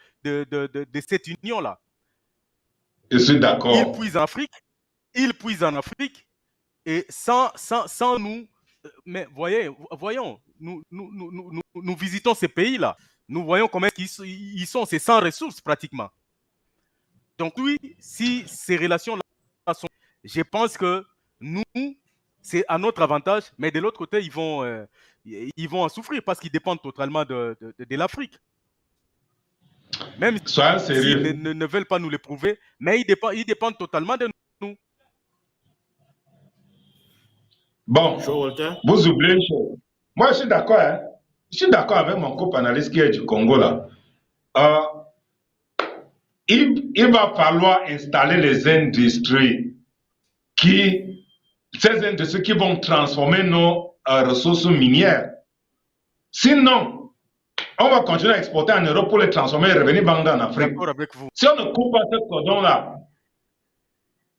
cette union-là. Je suis d'accord. Il puise en Afrique. Et sans nous, mais voyons, nous visitons ces pays-là. Nous voyons comment ils sont, c'est sans ressources pratiquement. Donc oui, si ces relations-là sont... Je pense que nous, c'est à notre avantage, mais de l'autre côté, ils vont en souffrir parce qu'ils dépendent totalement de l'Afrique. Même s'ils ne veulent pas nous le prouver, mais ils dépendent totalement de nous. Bon, vous oubliez une chose. Moi, je suis d'accord. Hein? Je suis d'accord avec mon co-panéliste qui est du Congo là. Il va falloir installer les industries ces industries qui vont transformer nos ressources minières. Sinon, on va continuer à exporter en Europe pour les transformer et revenir vendre en Afrique. Si on ne coupe pas ce cordon-là,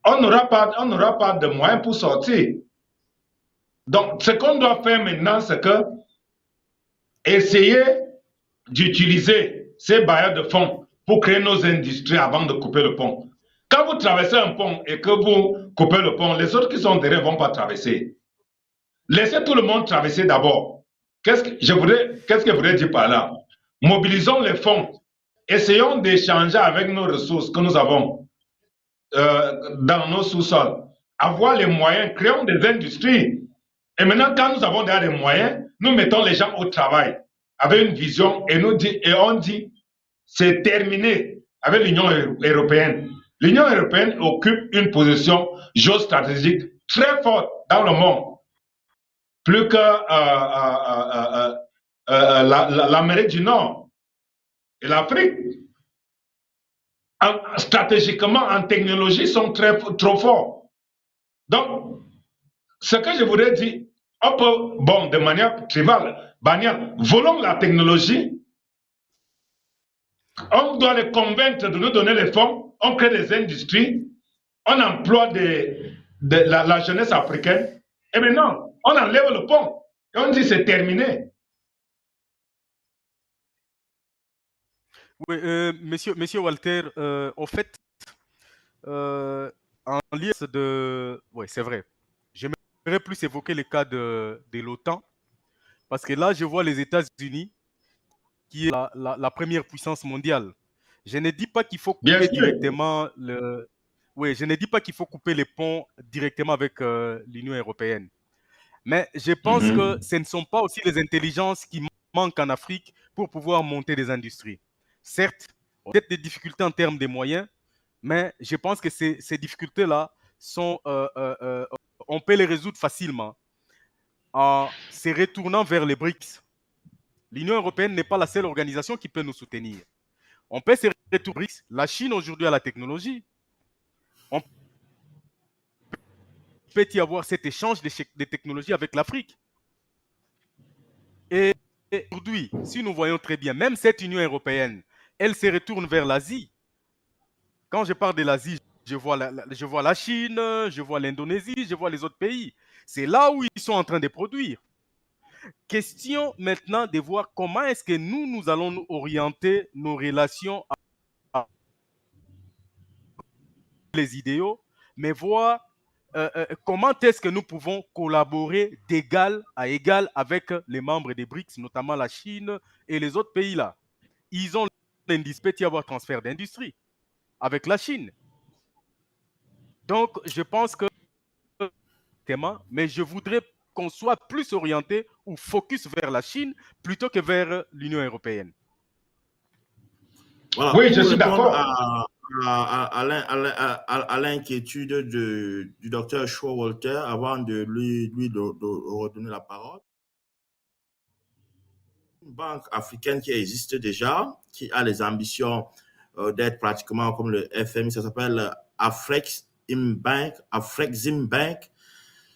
on n'aura pas de moyens pour sortir. Donc, ce qu'on doit faire maintenant, c'est que essayer d'utiliser ces bailleurs de fonds pour créer nos industries avant de couper le pont. Quand vous traversez un pont et que vous coupez le pont, les autres qui sont derrière ne vont pas traverser. Laissez tout le monde traverser d'abord. Qu'est-ce que je voudrais dire par là? Mobilisons les fonds. Essayons d'échanger avec nos ressources que nous avons dans nos sous-sols. Avoir les moyens, créons des industries. Et maintenant, quand nous avons déjà des moyens, nous mettons les gens au travail avec une vision et on dit c'est terminé avec l'Union européenne. L'Union européenne occupe une position géostratégique très forte dans le monde, plus que l'Amérique du Nord et l'Afrique. Stratégiquement, en technologie, sont trop forts. Donc, ce que je voudrais dire, on peut, de manière tribale, banale, volons la technologie. On doit les convaincre de nous donner les fonds, on crée des industries, on emploie la jeunesse africaine, et maintenant, on enlève le pont, et on dit c'est terminé. Oui, monsieur Walter, en fait, en liste de... Oui, c'est vrai. J'aimerais plus évoquer le cas de l'OTAN, parce que là, je vois les États-Unis, qui est la première puissance mondiale. Je ne dis pas qu'il faut couper directement je ne dis pas qu'il faut couper les ponts directement avec l'Union européenne. Mais je pense que ce ne sont pas aussi les intelligences qui manquent en Afrique pour pouvoir monter des industries. Certes, peut-être des difficultés en termes de moyens, mais je pense que ces difficultés-là on peut les résoudre facilement en se retournant vers les BRICS. L'Union européenne n'est pas la seule organisation qui peut nous soutenir. On peut se retourner. La Chine aujourd'hui a la technologie. On peut y avoir cet échange de technologies avec l'Afrique. Et aujourd'hui, si nous voyons très bien, même cette Union européenne, elle se retourne vers l'Asie. Quand je parle de l'Asie, je vois la Chine, je vois l'Indonésie, je vois les autres pays. C'est là où ils sont en train de produire. Question maintenant de voir comment est-ce que nous allons nous orienter nos relations à les idéaux, mais voir comment est-ce que nous pouvons collaborer d'égal à égal avec les membres des BRICS, notamment la Chine et les autres pays là. Ils ont l'indispe d'y avoir transfert d'industrie avec la Chine. Donc, je pense que mais je voudrais qu'on soit plus orienté ou focus vers la Chine plutôt que vers l'Union européenne. Voilà, oui, je pour suis répondre d'accord. à l'inquiétude du docteur Showalter, avant de lui redonner la parole. Une banque africaine qui existe déjà, qui a les ambitions d'être pratiquement comme le FMI, ça s'appelle Afrexim Bank.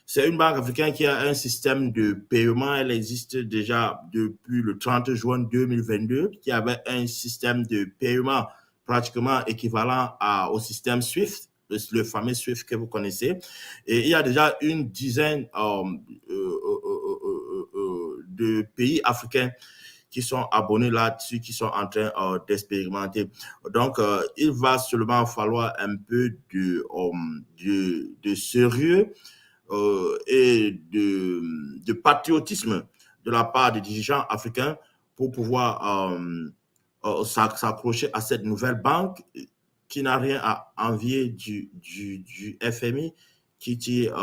C'est une banque africaine qui a un système de paiement. Elle existe déjà depuis le 30 juin 2022, qui avait un système de paiement pratiquement équivalent au système SWIFT, le fameux SWIFT que vous connaissez. Et il y a déjà une dizaine de pays africains qui sont abonnés là-dessus, qui sont en train d'expérimenter. Donc, il va seulement falloir un peu de sérieux et de patriotisme de la part des dirigeants africains pour pouvoir s'accrocher à cette nouvelle banque qui n'a rien à envier du FMI, qui tire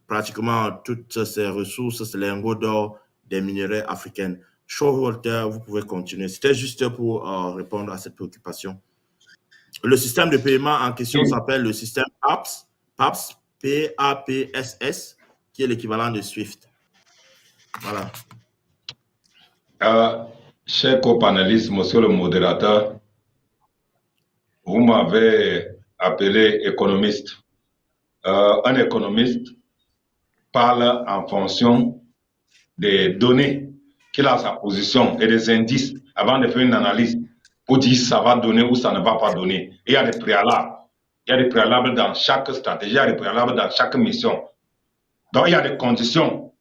pratiquement toutes ses ressources, ses lingots d'or des minerais africains. Showalter, vous pouvez continuer. C'était juste pour répondre à cette préoccupation. Le système de paiement en question s'appelle le système PAPS, P-A-P-S-S, qui est l'équivalent de SWIFT. Voilà. Cher copanéliste, monsieur le modérateur, vous m'avez appelé économiste. Un économiste parle en fonction des données qu'il a à sa position et des indices avant de faire une analyse pour dire si ça va donner ou ça ne va pas donner. Et il y a des préalables. Il y a des préalables dans chaque stratégie, il y a des préalables dans chaque mission. Donc, il y a des conditions.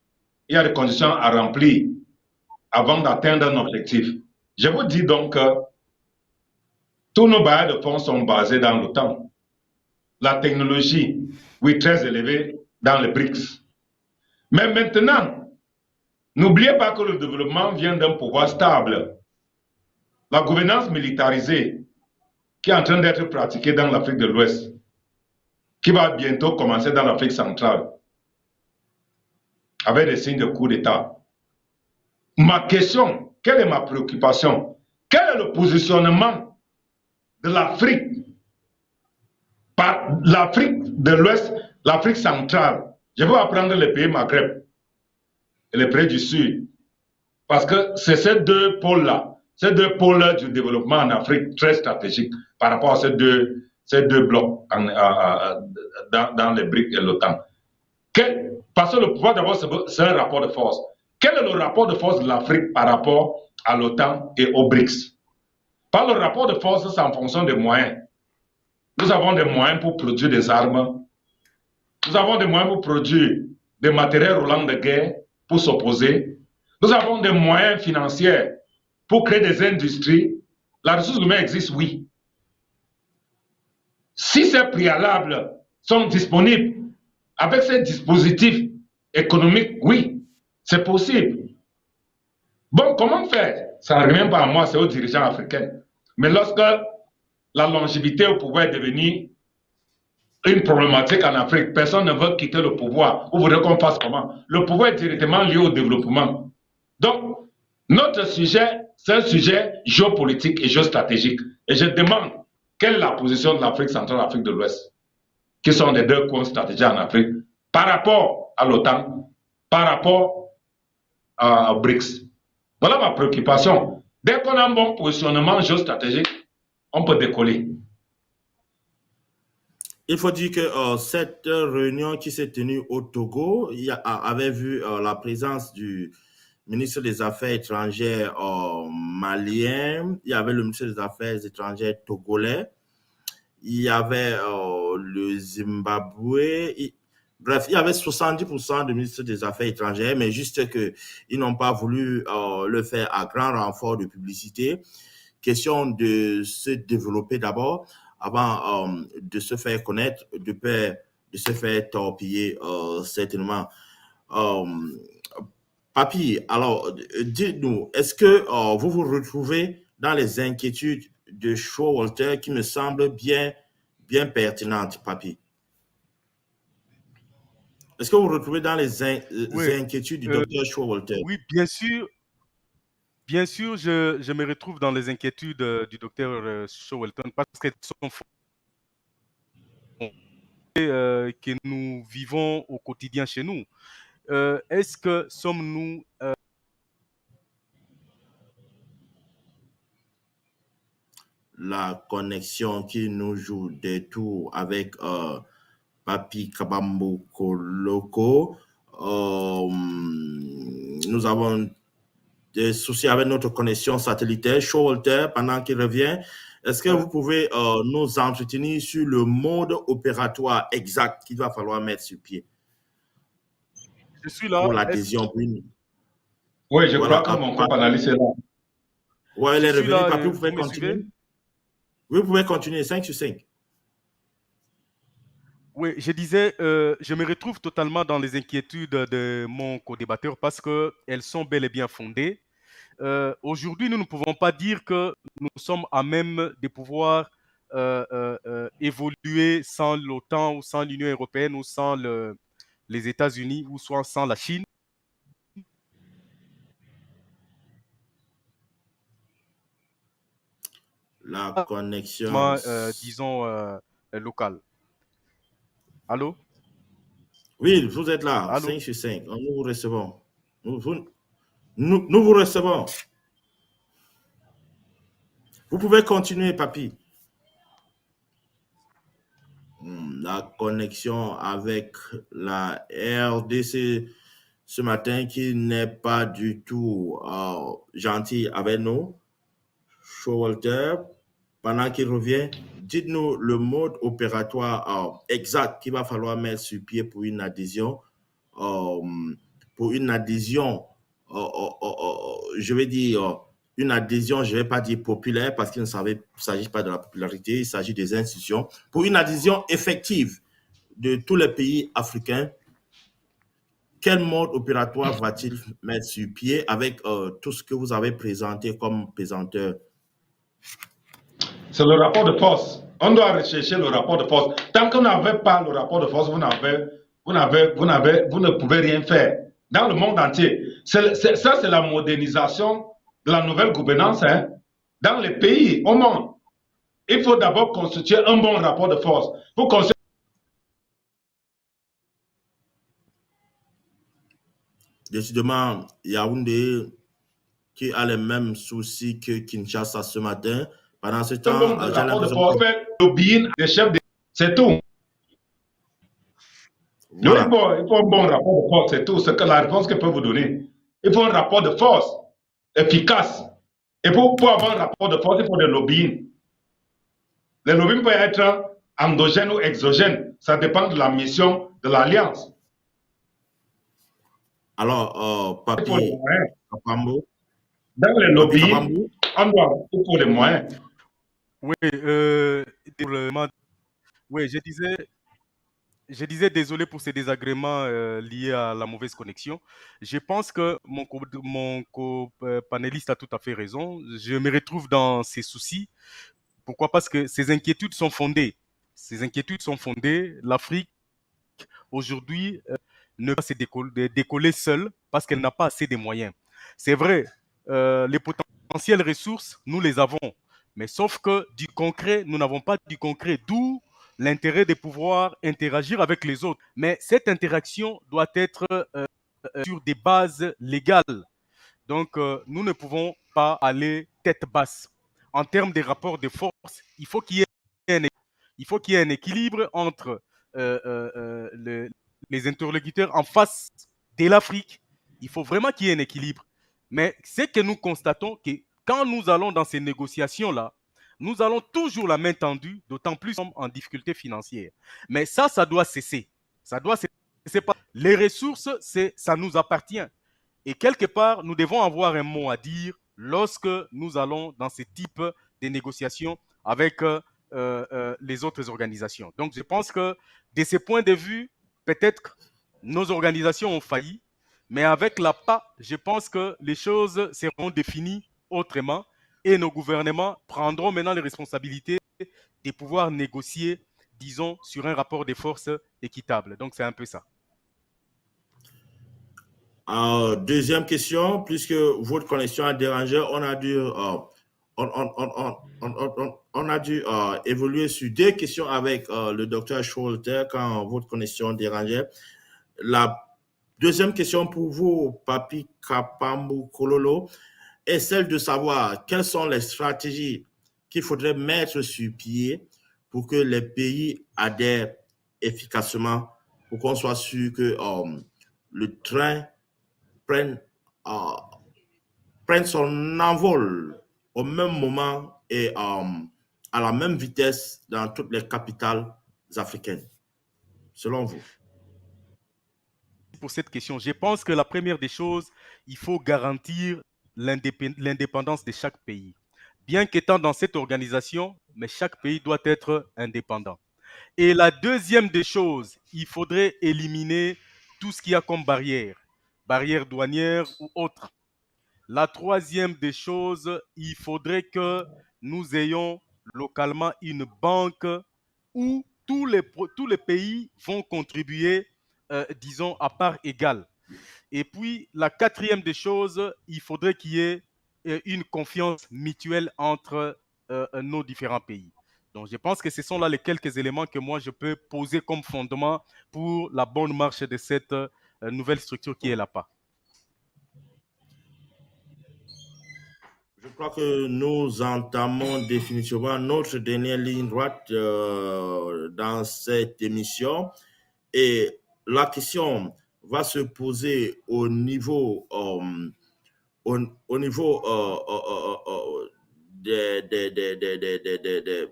Il y a des conditions à remplir avant d'atteindre un objectif. Je vous dis donc que tous nos bailleurs de fonds sont basés dans le temps. La technologie, oui, très élevée dans les BRICS. Mais maintenant, n'oubliez pas que le développement vient d'un pouvoir stable. La gouvernance militarisée qui est en train d'être pratiquée dans l'Afrique de l'Ouest, qui va bientôt commencer dans l'Afrique centrale, avec des signes de coup d'État. Ma question, quelle est ma préoccupation? Quel est le positionnement de l'Afrique par l'Afrique de l'Ouest, l'Afrique centrale? Je vais apprendre les pays Maghreb et les pays du Sud, parce que c'est ces deux pôles-là, ces deux pôles du développement en Afrique très stratégiques par rapport à ces deux blocs dans les BRICS et l'OTAN. Parce que le pouvoir d'abord, c'est un rapport de force. Quel est le rapport de force de l'Afrique par rapport à l'OTAN et aux BRICS? Par le rapport de force, c'est en fonction des moyens. Nous avons des moyens pour produire des armes. Nous avons des moyens pour produire des matériels roulants de guerre pour s'opposer. Nous avons des moyens financiers pour créer des industries. La ressource humaine existe, oui. Si ces préalables sont disponibles avec ces dispositifs économiques, oui, c'est possible. Bon, comment faire? Ça ne revient pas à moi, c'est aux dirigeants africains. Mais lorsque la longévité au pouvoir est devenue une problématique en Afrique, personne ne veut quitter le pouvoir. Vous voudrez qu'on fasse comment? Le pouvoir est directement lié au développement. Donc, notre sujet, c'est un sujet géopolitique et géostratégique. Et je demande, quelle est la position de l'Afrique centrale et de l'Afrique de l'Ouest, qui sont les deux coins stratégiques en Afrique, par rapport à l'OTAN, par rapport aux BRICS? Voilà ma préoccupation. Dès qu'on a un bon positionnement géostratégique, on peut décoller. Il faut dire que cette réunion qui s'est tenue au Togo avait vu la présence du ministre des Affaires étrangères malien, il y avait le ministre des Affaires étrangères togolais, il y avait le Zimbabwe, bref, il y avait 70% de ministres des Affaires étrangères, mais juste qu'ils n'ont pas voulu le faire à grand renfort de publicité. Question de se développer d'abord avant de se faire connaître, de se faire torpiller certainement. Papy, alors dites-nous, est-ce que vous vous retrouvez dans les inquiétudes de Showalter qui me semblent bien pertinentes, Papy? Est-ce que vous vous retrouvez dans les inquiétudes du docteur Showalter? Oui, bien sûr. Bien sûr, je me retrouve dans les inquiétudes du docteur Showalter parce qu'elles sont que nous vivons au quotidien chez nous. Est-ce que sommes-nous la connexion qui nous joue des tours avec Papi Kabambo Koloko. Nous avons des soucis avec notre connexion satellitaire. Showalter, pendant qu'il revient, est-ce que vous pouvez nous entretenir sur le mode opératoire exact qu'il va falloir mettre sur pied? Je suis là. Pour l'adhésion. Oui, je crois que mon co-analyste est là. Oui, elle est revenue. Papi, vous pouvez continuer? Oui, vous pouvez continuer. 5 sur 5. Oui, je disais, je me retrouve totalement dans les inquiétudes de mon co-débatteur parce qu'elles sont bel et bien fondées. Aujourd'hui, nous ne pouvons pas dire que nous sommes à même de pouvoir évoluer sans l'OTAN ou sans l'Union européenne ou sans les États-Unis ou soit sans la Chine. La connexion, disons, locale. Allô? Oui, vous êtes là. Allô? 5 sur 5. Nous vous recevons. Nous vous recevons. Vous pouvez continuer, Papy. La connexion avec la RDC ce matin qui n'est pas du tout gentil avec nous. Showalter, pendant qu'il revient, dites-nous le mode opératoire exact qu'il va falloir mettre sur pied pour une adhésion. Je vais dire une adhésion, je ne vais pas dire populaire parce qu'il ne s'agit pas de la popularité, il s'agit des institutions. Pour une adhésion effective de tous les pays africains, quel mode opératoire va-t-il mettre sur pied avec tout ce que vous avez présenté comme présenteur? C'est le rapport de force. On doit rechercher le rapport de force. Tant qu'on n'avait pas le rapport de force, vous ne pouvez rien faire. Dans le monde entier. Ça, c'est la modernisation de la nouvelle gouvernance. Hein. Dans les pays au monde, il faut d'abord constituer un bon rapport de force. Pour constituer... Décidément, Yaoundé qui a les mêmes soucis que Kinshasa ce matin. Pendant ce temps, un bon rapport de force, faire lobbying des chefs de... C'est tout. Voilà. Il faut un bon rapport de force, c'est tout. C'est la réponse que je peux vous donner. Il faut un rapport de force efficace. Et pour avoir un rapport de force, il faut des lobbying. Les lobbying peuvent être endogènes ou exogènes. Ça dépend de la mission de l'Alliance. Alors, Papi Kapambo, dans les lobbying, il faut des moyens. Oui, oui, je disais désolé pour ces désagréments liés à la mauvaise connexion. Je pense que mon co-panéliste a tout à fait raison. Je me retrouve dans ces soucis. Pourquoi? Parce que ces inquiétudes sont fondées. Ces inquiétudes sont fondées. L'Afrique, aujourd'hui, ne peut pas se décoller seule parce qu'elle n'a pas assez de moyens. C'est vrai, les potentielles ressources, nous les avons. Mais sauf que du concret, nous n'avons pas du concret. D'où l'intérêt de pouvoir interagir avec les autres. Mais cette interaction doit être sur des bases légales. Donc, nous ne pouvons pas aller tête basse. En termes des rapports de force, il faut qu'il y ait un équilibre entre les interlocuteurs en face de l'Afrique. Il faut vraiment qu'il y ait un équilibre. Mais c'est que nous constatons que quand nous allons dans ces négociations-là, nous allons toujours la main tendue, d'autant plus nous sommes en difficulté financière. Mais ça doit cesser. Ça doit cesser. Les ressources, ça nous appartient. Et quelque part, nous devons avoir un mot à dire lorsque nous allons dans ce type de négociations avec les autres organisations. Donc, je pense que de ce point de vue, peut-être nos organisations ont failli, mais avec l'APA, je pense que les choses seront définies autrement et nos gouvernements prendront maintenant les responsabilités de pouvoir négocier, disons, sur un rapport de force équitable. Donc, c'est un peu ça. Deuxième question, puisque votre connexion a dérangé, on a dû évoluer sur deux questions avec le docteur Scholter quand votre connexion dérangeait. La deuxième question pour vous, Papi Kapambu Kololo, est celle de savoir quelles sont les stratégies qu'il faudrait mettre sur pied pour que les pays adhèrent efficacement, pour qu'on soit sûr que le train prenne son envol au même moment et à la même vitesse dans toutes les capitales africaines, selon vous? Pour cette question, je pense que la première des choses, il faut garantir l'indépendance de chaque pays. Bien qu'étant dans cette organisation, mais chaque pays doit être indépendant. Et la deuxième des choses, il faudrait éliminer tout ce qu'il y a comme barrière douanière ou autre. La troisième des choses, il faudrait que nous ayons localement une banque où tous les pays vont contribuer, disons, à part égale. Et puis, la quatrième des choses, il faudrait qu'il y ait une confiance mutuelle entre nos différents pays. Donc, je pense que ce sont là les quelques éléments que moi, je peux poser comme fondement pour la bonne marche de cette nouvelle structure qui est l'APA. Je crois que nous entamons définitivement notre dernière ligne droite dans cette émission. Et la question va se poser au niveau,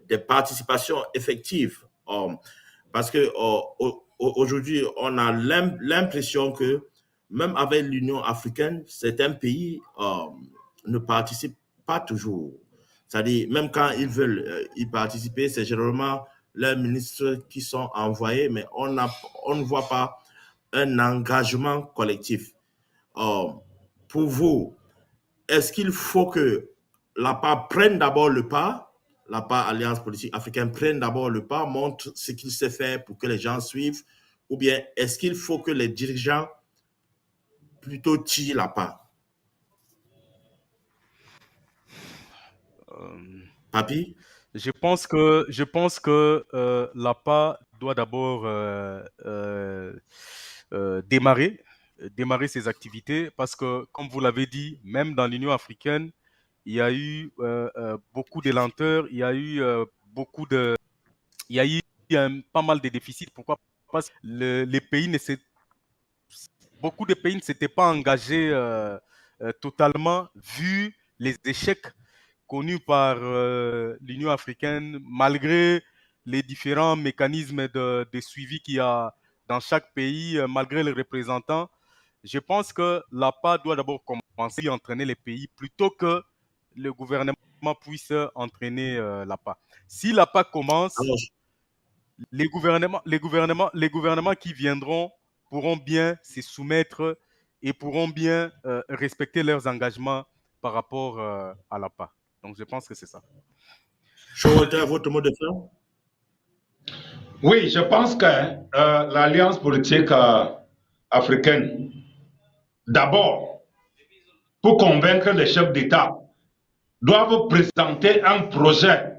des participations effectives. Parce que aujourd'hui, on a l'impression que même avec l'Union africaine, certains pays ne participent pas toujours. C'est-à-dire, même quand ils veulent y participer, c'est généralement leurs ministres qui sont envoyés, mais on ne voit pas un engagement collectif. Pour vous, est-ce qu'il faut que l'APA prenne d'abord le pas, l'APA, Alliance politique africaine, prenne d'abord le pas, montre ce qu'il sait faire pour que les gens suivent, ou bien est-ce qu'il faut que les dirigeants plutôt tirent l'APA? Papi? Je pense que l'APA doit d'abord démarrer ses activités parce que, comme vous l'avez dit, même dans l'Union africaine, il y a eu beaucoup de lenteurs, il y a eu pas mal de déficits. Pourquoi? Parce que beaucoup de pays ne s'étaient pas engagés totalement vu les échecs connus par l'Union africaine, malgré les différents mécanismes de suivi qu'il y a dans chaque pays, malgré les représentants. Je pense que l'APA doit d'abord commencer à entraîner les pays plutôt que le gouvernement puisse entraîner l'APA. Si l'APA commence, les gouvernements qui viendront pourront bien se soumettre et pourront bien respecter leurs engagements par rapport à l'APA. Donc, je pense que c'est ça. Scholter, votre mot de fin? Oui, je pense que l'Alliance politique africaine, d'abord, pour convaincre les chefs d'État, doivent présenter un projet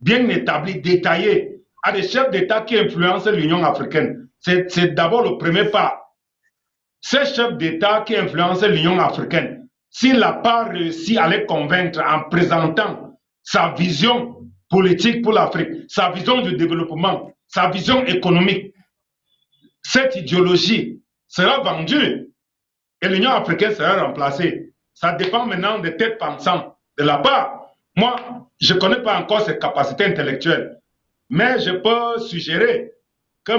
bien établi, détaillé, à des chefs d'État qui influencent l'Union africaine. C'est d'abord le premier pas. Ces chefs d'État qui influencent l'Union africaine, s'il n'a pas réussi à les convaincre en présentant sa vision politique pour l'Afrique, sa vision de développement, sa vision économique, cette idéologie sera vendue et l'Union africaine sera remplacée. Ça dépend maintenant des têtes pensantes de la part. Moi, je ne connais pas encore ses capacités intellectuelles, mais je peux suggérer que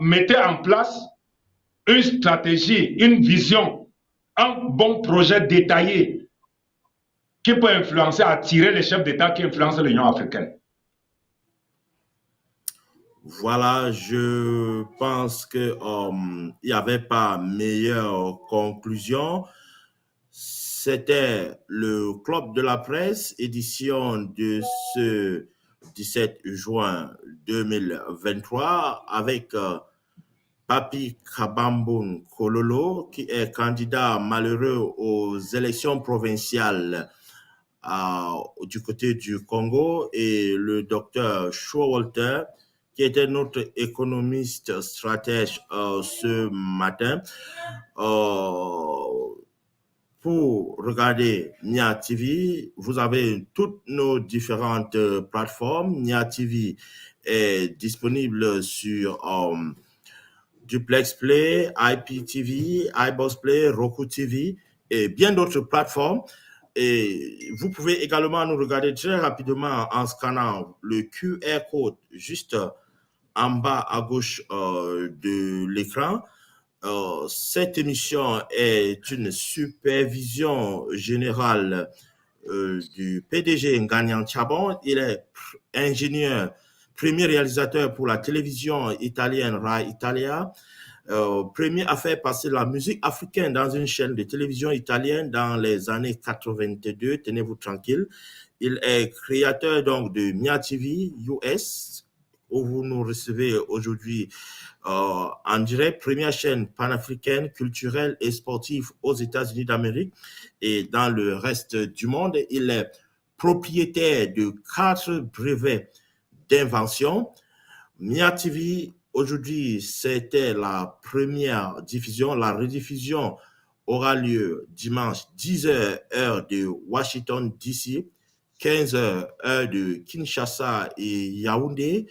mettez en place une stratégie, une vision, un bon projet détaillé qui peut influencer, attirer les chefs d'État qui influencent l'Union africaine. Voilà, je pense que il n'y avait pas meilleure conclusion. C'était le Club de la Presse, édition de ce 17 juin 2023, avec Papi Kabamboun Kololo, qui est candidat malheureux aux élections provinciales du côté du Congo, et le docteur Showalter, qui était notre économiste stratège ce matin. Pour regarder Nia TV, vous avez toutes nos différentes plateformes. Nia TV est disponible sur Duplex Play, IPTV, iBoss Play, Roku TV et bien d'autres plateformes. Et vous pouvez également nous regarder très rapidement en scannant le QR code juste en bas à gauche de l'écran. Cette émission est une supervision générale du PDG Nganyan Chabon. Il est ingénieur, premier réalisateur pour la télévision italienne Rai Italia, premier à faire passer la musique africaine dans une chaîne de télévision italienne dans les années 82. Tenez-vous tranquille. Il est créateur donc de Mia TV US, où vous nous recevez aujourd'hui en direct, première chaîne panafricaine, culturelle et sportive aux États-Unis d'Amérique et dans le reste du monde. Il est propriétaire de 4 brevets d'invention. Mia TV, aujourd'hui, c'était la première diffusion. La rediffusion aura lieu dimanche 10h, heure de Washington, D.C., 15h, heure de Kinshasa et Yaoundé.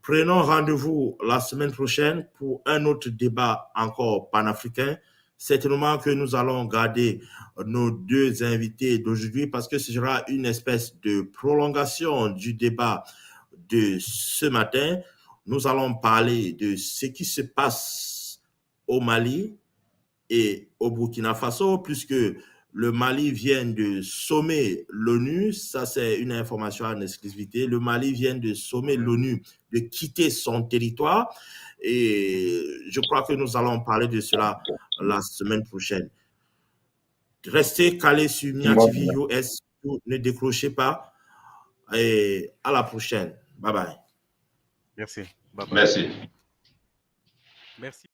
Prenons rendez-vous la semaine prochaine pour un autre débat encore panafricain. Certainement que nous allons garder nos 2 invités d'aujourd'hui parce que ce sera une espèce de prolongation du débat de ce matin. Nous allons parler de ce qui se passe au Mali et au Burkina Faso, puisque le Mali vient de sommer l'ONU, ça c'est une information en exclusivité, le Mali vient de sommer l'ONU de quitter son territoire et je crois que nous allons parler de cela la semaine prochaine. Restez calés sur Mia TV US, ne décrochez pas et à la prochaine. Bye bye. Merci. Bye bye. Merci. Merci.